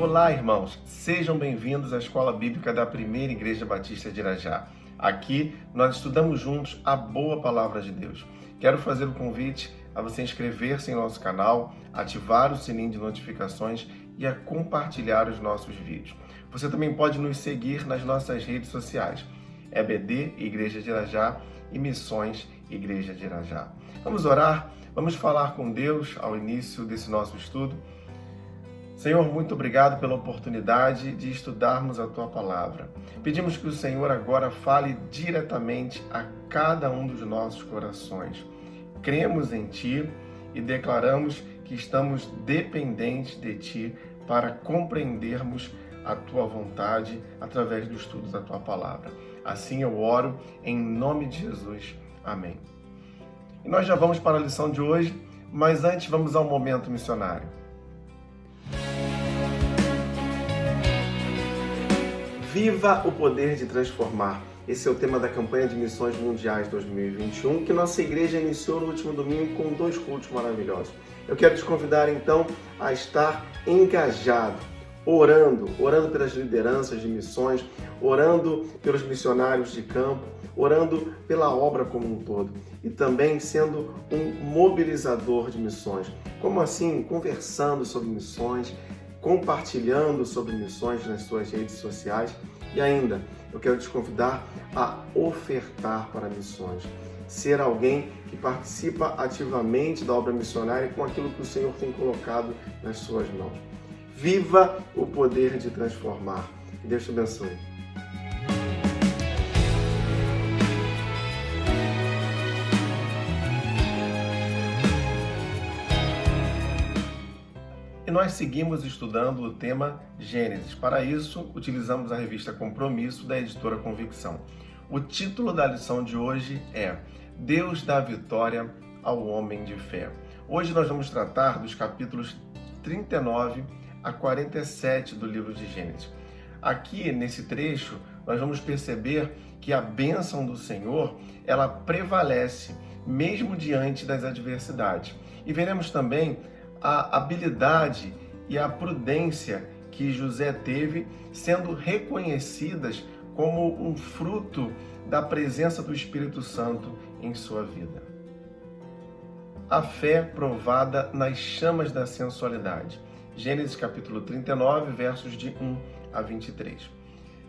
Olá, irmãos! Sejam bem-vindos à Escola Bíblica da Primeira Igreja Batista de Irajá. Aqui nós estudamos juntos a boa palavra de Deus. Quero fazer o convite a você inscrever-se em nosso canal, ativar o sininho de notificações e a compartilhar os nossos vídeos. Você também pode nos seguir nas nossas redes sociais, EBD, Igreja de Irajá, e Missões, Igreja de Irajá. Vamos orar? Vamos falar com Deus ao início desse nosso estudo? Senhor, muito obrigado pela oportunidade de estudarmos a Tua Palavra. Pedimos que o Senhor agora fale diretamente a cada um dos nossos corações. Cremos em Ti e declaramos que estamos dependentes de Ti para compreendermos a Tua vontade através do estudo da Tua Palavra. Assim eu oro em nome de Jesus. Amém. E nós já vamos para a lição de hoje, mas antes vamos ao momento missionário. Viva o poder de transformar. Esse é o tema da campanha de Missões Mundiais 2021, que nossa igreja iniciou no último domingo com 2 cultos maravilhosos. Eu quero te convidar então a estar engajado, orando pelas lideranças de missões, orando pelos missionários de campo, orando pela obra como um todo e também sendo um mobilizador de missões. Como assim? Conversando sobre missões, compartilhando sobre missões nas suas redes sociais e ainda, eu quero te convidar a ofertar para missões. Ser alguém que participa ativamente da obra missionária com aquilo que o Senhor tem colocado nas suas mãos. Viva o poder de transformar. Que Deus te abençoe. E nós seguimos estudando o tema Gênesis. Para isso, utilizamos a revista Compromisso da editora Convicção. O título da lição de hoje é Deus dá vitória ao homem de fé. Hoje nós vamos tratar dos capítulos 39 a 47 do livro de Gênesis. Aqui, nesse trecho, nós vamos perceber que a bênção do Senhor, ela prevalece mesmo diante das adversidades. E veremos também a habilidade e a prudência que José teve, sendo reconhecidas como um fruto da presença do Espírito Santo em sua vida. A fé provada nas chamas da sensualidade. Gênesis capítulo 39, versos de 1 a 23.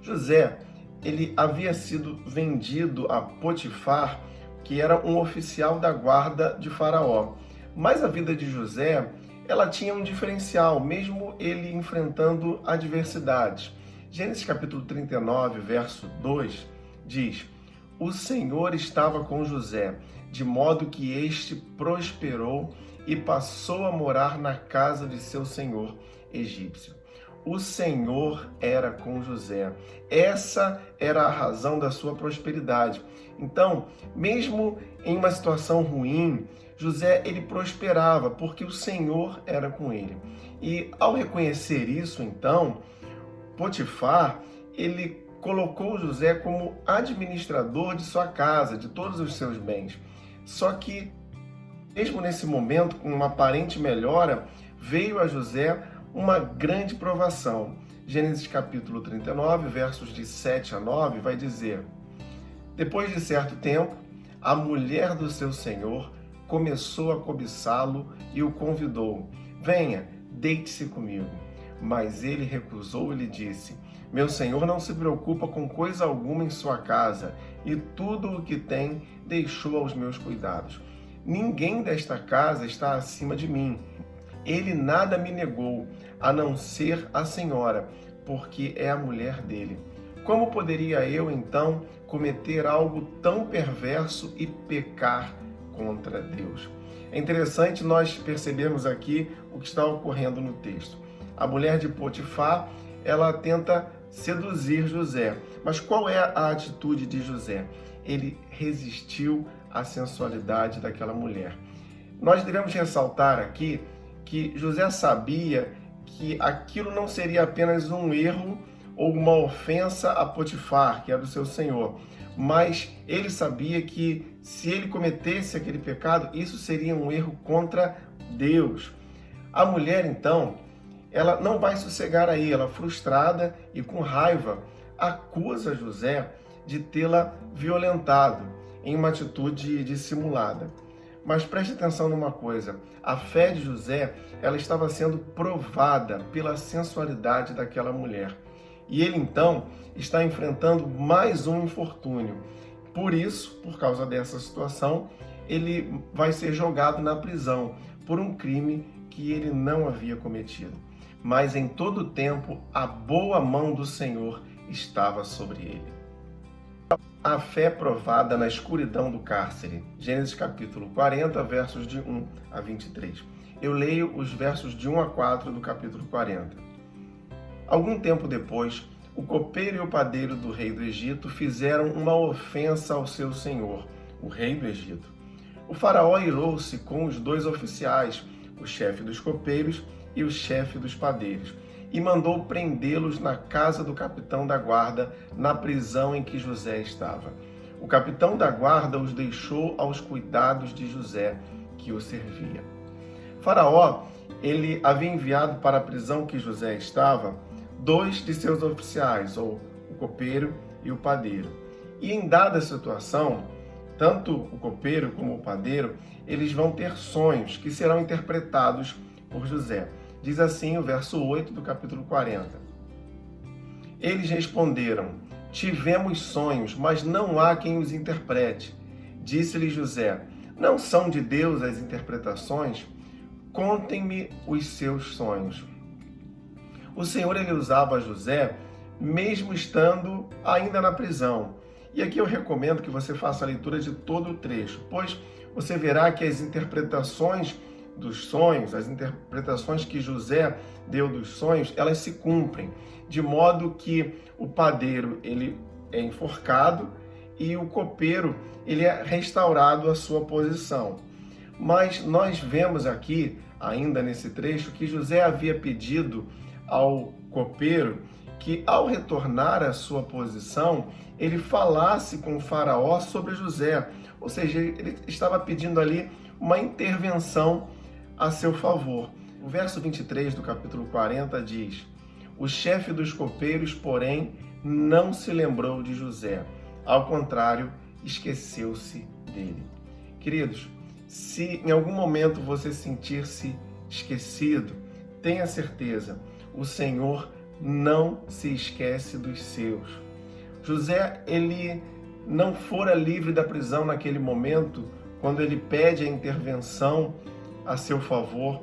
José, ele havia sido vendido a Potifar, que era um oficial da guarda de Faraó. Mas a vida de José, ela tinha um diferencial, mesmo ele enfrentando adversidades. Gênesis capítulo 39, verso 2, diz: O Senhor estava com José, de modo que este prosperou e passou a morar na casa de seu senhor egípcio. O Senhor era com José. Essa era a razão da sua prosperidade. Então, mesmo em uma situação ruim, José, ele prosperava porque o Senhor era com ele. E ao reconhecer isso, então, Potifar, ele colocou José como administrador de sua casa, de todos os seus bens. Só que, mesmo nesse momento, com uma aparente melhora, veio a José uma grande provação. Gênesis capítulo 39, versos de 7 a 9, vai dizer: Depois de certo tempo, a mulher do seu senhor começou a cobiçá-lo e o convidou: Venha, deite-se comigo. Mas ele recusou e lhe disse: Meu senhor não se preocupa com coisa alguma em sua casa, e tudo o que tem deixou aos meus cuidados. Ninguém desta casa está acima de mim. Ele nada me negou, a não ser a senhora, porque é a mulher dele. Como poderia eu, então, cometer algo tão perverso e pecar contra Deus? É interessante nós percebermos aqui o que está ocorrendo no texto. A mulher de Potifar, ela tenta seduzir José. Mas qual é a atitude de José? Ele resistiu à sensualidade daquela mulher. Nós devemos ressaltar aqui que José sabia que aquilo não seria apenas um erro ou uma ofensa a Potifar, que era o seu senhor, mas ele sabia que se ele cometesse aquele pecado, isso seria um erro contra Deus. A mulher, então, ela não vai sossegar aí, ela frustrada e com raiva acusa José de tê-la violentado em uma atitude dissimulada. Mas preste atenção numa coisa, a fé de José, ela estava sendo provada pela sensualidade daquela mulher. E ele então está enfrentando mais um infortúnio. Por isso, por causa dessa situação, ele vai ser jogado na prisão por um crime que ele não havia cometido. Mas em todo o tempo, a boa mão do Senhor estava sobre ele. A fé provada na escuridão do cárcere. Gênesis capítulo 40, versos de 1 a 23. Eu leio os versos de 1 a 4 do capítulo 40. Algum tempo depois, o copeiro e o padeiro do rei do Egito fizeram uma ofensa ao seu senhor, o rei do Egito. O faraó irou-se com os dois oficiais, o chefe dos copeiros e o chefe dos padeiros, e mandou prendê-los na casa do capitão da guarda, na prisão em que José estava. O capitão da guarda os deixou aos cuidados de José, que o servia. Faraó, ele havia enviado para a prisão que José estava, 2 de seus oficiais, ou o copeiro e o padeiro. E em dada situação, tanto o copeiro como o padeiro, eles vão ter sonhos que serão interpretados por José. Diz assim o verso 8 do capítulo 40. Eles responderam: tivemos sonhos, mas não há quem os interprete. Disse-lhe José: não são de Deus as interpretações? Contem-me os seus sonhos. O Senhor, ele usava José mesmo estando ainda na prisão. E aqui eu recomendo que você faça a leitura de todo o trecho, pois você verá que as interpretações dos sonhos, as interpretações que José deu dos sonhos, elas se cumprem, de modo que o padeiro ele é enforcado e o copeiro ele é restaurado à sua posição. Mas nós vemos aqui, ainda nesse trecho, que José havia pedido ao copeiro que, ao retornar à sua posição, ele falasse com o faraó sobre José, ou seja, ele estava pedindo ali uma intervenção a seu favor. O verso 23 do capítulo 40 diz: o chefe dos copeiros, porém, não se lembrou de José. Ao contrário, esqueceu-se dele. Queridos, se em algum momento você sentir-se esquecido, tenha certeza, o Senhor não se esquece dos seus. José, ele não fora livre da prisão naquele momento, quando ele pede a intervenção a seu favor.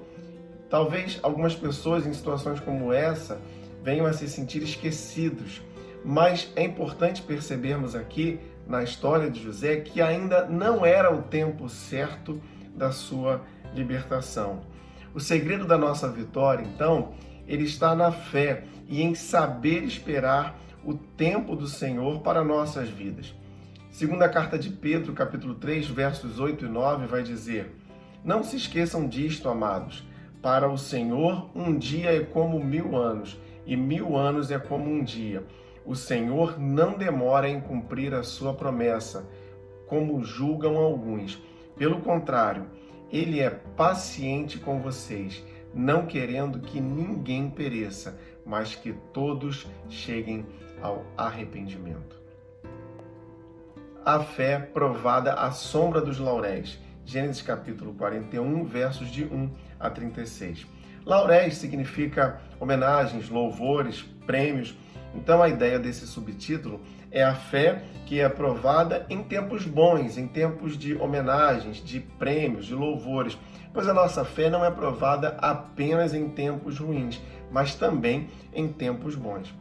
Talvez algumas pessoas em situações como essa venham a se sentir esquecidos, mas é importante percebermos aqui na história de José que ainda não era o tempo certo da sua libertação. O segredo da nossa vitória, então, ele está na fé e em saber esperar o tempo do Senhor para nossas vidas. Segunda carta de Pedro, capítulo 3, versos 8 e 9, vai dizer: não se esqueçam disto, amados. Para o Senhor, um dia é como 1000 anos, e 1000 anos é como um dia. O Senhor não demora em cumprir a sua promessa, como julgam alguns. Pelo contrário, Ele é paciente com vocês, não querendo que ninguém pereça, mas que todos cheguem ao arrependimento. A fé provada à sombra dos lauréis. Gênesis capítulo 41, versos de 1 a 36. Lauréis significa homenagens, louvores, prêmios. Então a ideia desse subtítulo é a fé que é provada em tempos bons, em tempos de homenagens, de prêmios, de louvores. Pois a nossa fé não é provada apenas em tempos ruins, mas também em tempos bons.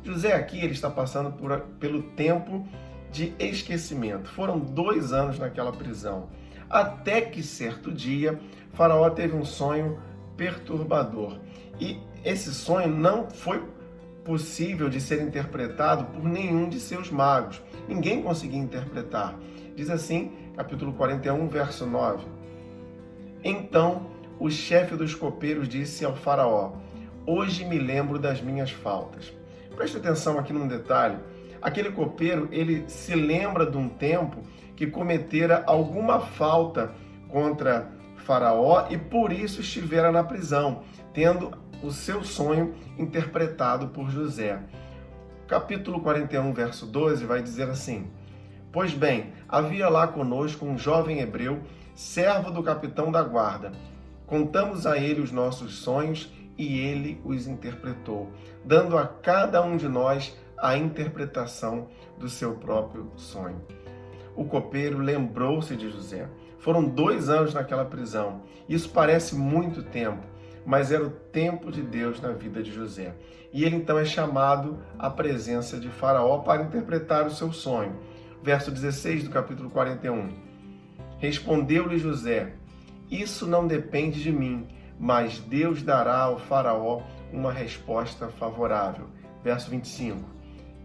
José aqui ele está passando pelo tempo de esquecimento. Foram 2 anos naquela prisão. Até que certo dia, Faraó teve um sonho perturbador. E esse sonho não foi possível de ser interpretado por nenhum de seus magos. Ninguém conseguia interpretar. Diz assim, capítulo 41, verso 9. Então, o chefe dos copeiros disse ao Faraó: hoje me lembro das minhas faltas. Preste atenção aqui num detalhe. Aquele copeiro, ele se lembra de um tempo que cometera alguma falta contra Faraó e por isso estivera na prisão, tendo o seu sonho interpretado por José. Capítulo 41, verso 12 vai dizer assim: Pois bem, havia lá conosco um jovem hebreu, servo do capitão da guarda. Contamos a ele os nossos sonhos e ele os interpretou, dando a cada um de nós a interpretação do seu próprio sonho. O copeiro lembrou-se de José. Foram 2 anos naquela prisão. Isso parece muito tempo, mas era o tempo de Deus na vida de José. E ele então é chamado à presença de Faraó para interpretar o seu sonho. Verso 16 do capítulo 41. Respondeu-lhe José: Isso não depende de mim, mas Deus dará ao Faraó uma resposta favorável. Verso 25.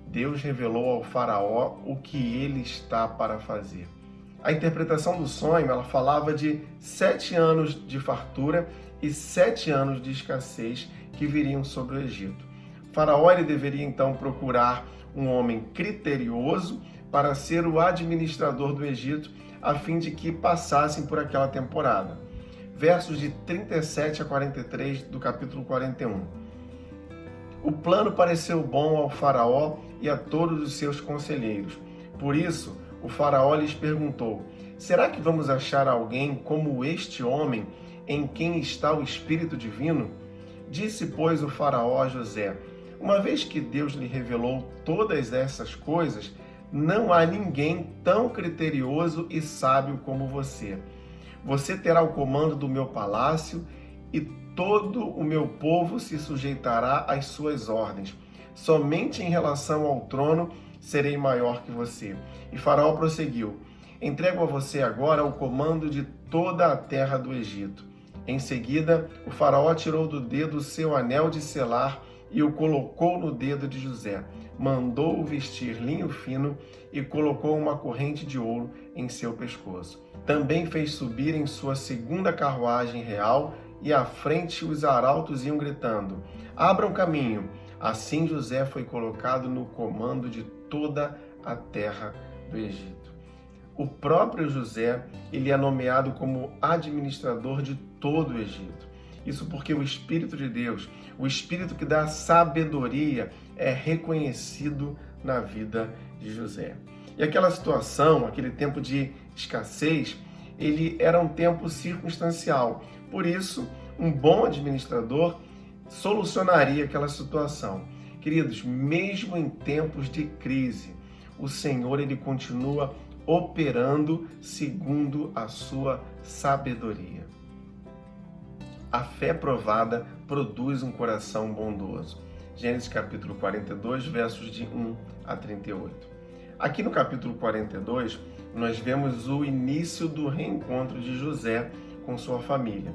Deus revelou ao Faraó o que ele está para fazer. A interpretação do sonho, ela falava de 7 anos de fartura e 7 anos de escassez que viriam sobre o Egito. Faraó ele deveria então procurar um homem criterioso para ser o administrador do Egito, a fim de que passassem por aquela temporada. Versos de 37 a 43 do capítulo 41. O plano pareceu bom ao Faraó e a todos os seus conselheiros. Por isso, o Faraó lhes perguntou: Será que vamos achar alguém como este homem em quem está o Espírito Divino? Disse, pois, o Faraó a José: Uma vez que Deus lhe revelou todas essas coisas, não há ninguém tão criterioso e sábio como você. Você terá o comando do meu palácio e todo o meu povo se sujeitará às suas ordens. Somente em relação ao trono serei maior que você. E Faraó prosseguiu: Entrego a você agora o comando de toda a terra do Egito. Em seguida, o Faraó tirou do dedo o seu anel de selar e o colocou no dedo de José. Mandou-o vestir linho fino e colocou uma corrente de ouro em seu pescoço. Também fez subir em sua segunda carruagem real e à frente os arautos iam gritando: Abram caminho! Assim José foi colocado no comando de toda a terra do Egito. O próprio José, ele é nomeado como administrador de todo o Egito. Isso porque o Espírito de Deus, o Espírito que dá sabedoria, é reconhecido na vida de José. E aquela situação, aquele tempo de escassez, ele era um tempo circunstancial. Por isso, um bom administrador solucionaria aquela situação. Queridos, mesmo em tempos de crise, o Senhor ele continua operando segundo a sua sabedoria. A fé provada produz um coração bondoso. Gênesis capítulo 42, versos de 1 a 38. Aqui no capítulo 42, nós vemos o início do reencontro de José com sua família.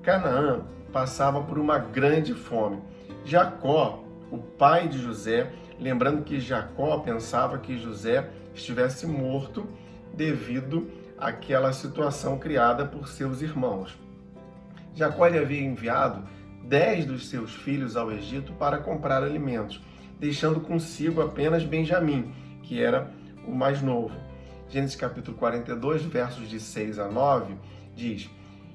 Canaã passava por uma grande fome. Jacó, o pai de José, lembrando que Jacó pensava que José estivesse morto devido àquela situação criada por seus irmãos. Jacó lhe havia enviado 10 dos seus filhos ao Egito para comprar alimentos, deixando consigo apenas Benjamim, que era o mais novo. Gênesis capítulo 42, versos de 6 a 9, diz: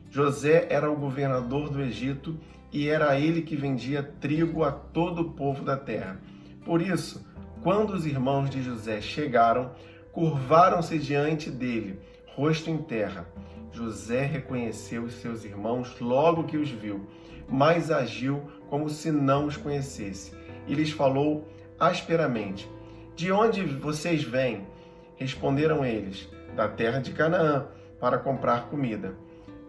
José era o governador do Egito e era ele que vendia trigo a todo o povo da terra. Por isso, quando os irmãos de José chegaram, curvaram-se diante dele, rosto em terra. José reconheceu os seus irmãos logo que os viu, mas agiu como se não os conhecesse. E lhes falou asperamente: De onde vocês vêm? Responderam eles: Da terra de Canaã, para comprar comida.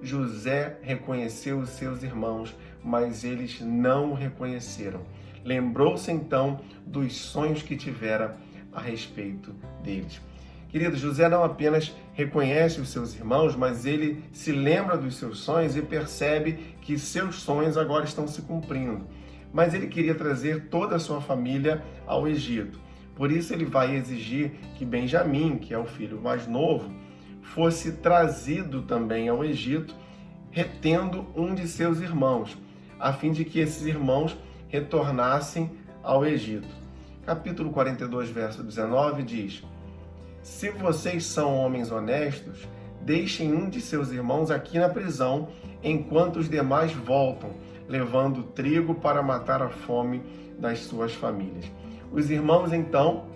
José reconheceu os seus irmãos, mas eles não o reconheceram. Lembrou-se então dos sonhos que tivera a respeito deles. Querido, José não apenas reconhece os seus irmãos, mas ele se lembra dos seus sonhos e percebe que seus sonhos agora estão se cumprindo. Mas ele queria trazer toda a sua família ao Egito. Por isso ele vai exigir que Benjamim, que é o filho mais novo, fosse trazido também ao Egito, retendo um de seus irmãos, a fim de que esses irmãos retornassem ao Egito. Capítulo 42, verso 19 diz: Se vocês são homens honestos, deixem um de seus irmãos aqui na prisão, enquanto os demais voltam, levando trigo para matar a fome das suas famílias. Os irmãos, então,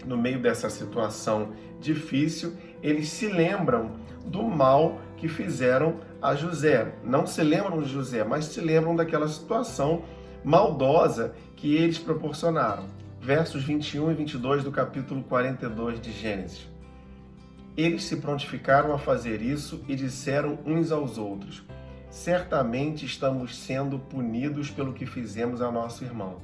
no meio dessa situação difícil, eles se lembram do mal que fizeram a José. Não se lembram de José, mas se lembram daquela situação maldosa que eles proporcionaram. Versos 21 e 22 do capítulo 42 de Gênesis. Eles se prontificaram a fazer isso e disseram uns aos outros: certamente estamos sendo punidos pelo que fizemos a nosso irmão.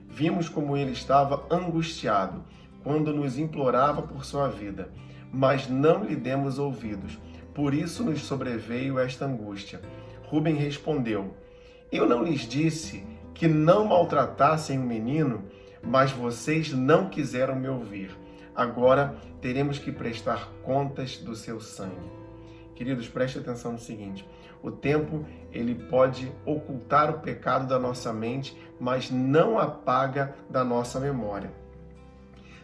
Vimos como ele estava angustiado quando nos implorava por sua vida, mas não lhe demos ouvidos. Por isso nos sobreveio esta angústia. Rúben respondeu: eu não lhes disse que não maltratassem o menino, mas vocês não quiseram me ouvir. Agora teremos que prestar contas do seu sangue. Queridos, preste atenção no seguinte: o tempo ele pode ocultar o pecado da nossa mente, mas não apaga da nossa memória.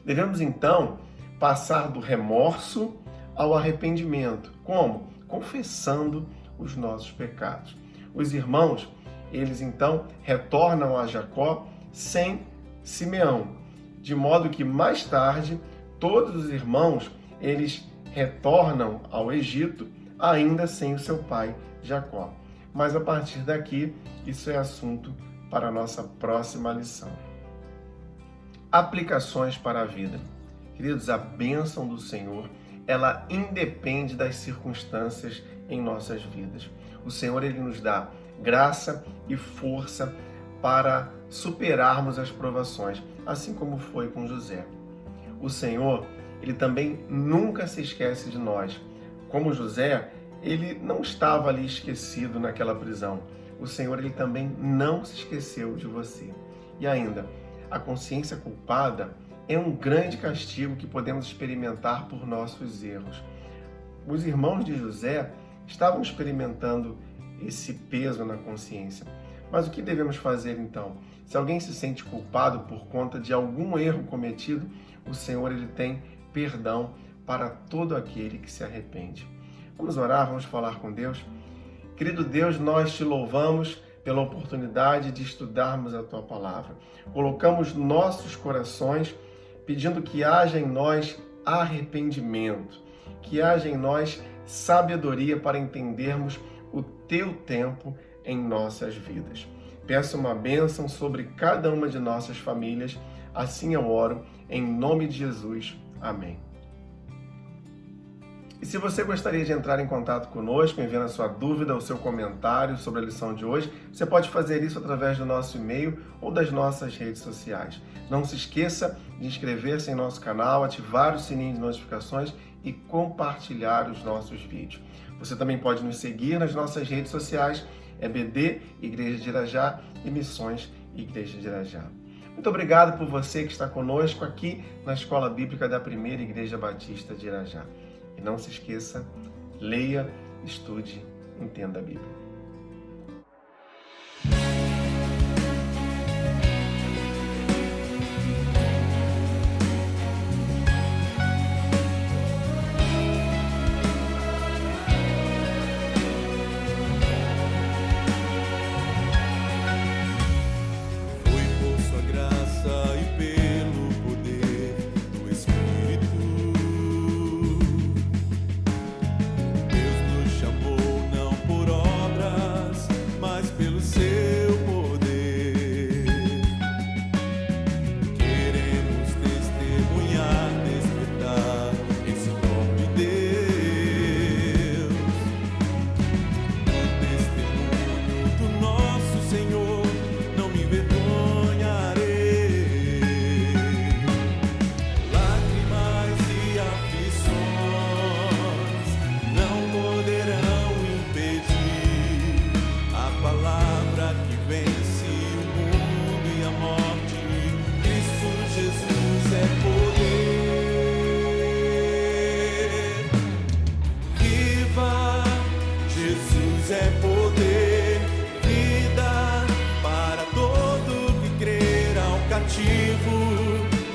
Devemos então passar do remorso ao arrependimento. Como? Confessando os nossos pecados. Os irmãos, eles então retornam a Jacó sem Simeão, de modo que mais tarde todos os irmãos eles retornam ao Egito ainda sem o seu pai Jacó. Mas a partir daqui, isso é assunto para a nossa próxima lição. Aplicações para a vida. Queridos, a bênção do Senhor, ela independe das circunstâncias em nossas vidas. O Senhor, ele nos dá graça e força para superarmos as provações, assim como foi com José. O Senhor, ele também nunca se esquece de nós. Como José, ele não estava ali esquecido naquela prisão. O Senhor, ele também não se esqueceu de você. E ainda, a consciência culpada é um grande castigo que podemos experimentar por nossos erros. Os irmãos de José estavam experimentando esse peso na consciência. Mas o que devemos fazer então? Se alguém se sente culpado por conta de algum erro cometido, o Senhor, ele tem perdão para todo aquele que se arrepende. Vamos orar, vamos falar com Deus. Querido Deus, nós te louvamos pela oportunidade de estudarmos a tua palavra. Colocamos nossos corações pedindo que haja em nós arrependimento, que haja em nós sabedoria para entendermos o teu tempo em nossas vidas. Peço uma bênção sobre cada uma de nossas famílias, assim eu oro, em nome de Jesus. Amém. E se você gostaria de entrar em contato conosco, enviando a sua dúvida ou seu comentário sobre a lição de hoje, você pode fazer isso através do nosso e-mail ou das nossas redes sociais. Não se esqueça de inscrever-se em nosso canal, ativar o sininho de notificações e compartilhar os nossos vídeos. Você também pode nos seguir nas nossas redes sociais, EBD, Igreja de Irajá, e Missões Igreja de Irajá. Muito obrigado por você que está conosco aqui na Escola Bíblica da Primeira Igreja Batista de Irajá. E não se esqueça, leia, estude, entenda a Bíblia.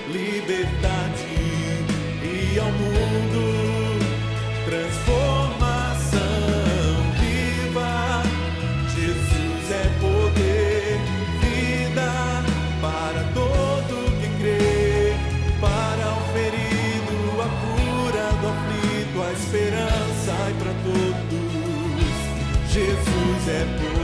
Liberdade e ao mundo transformar. sepulcro.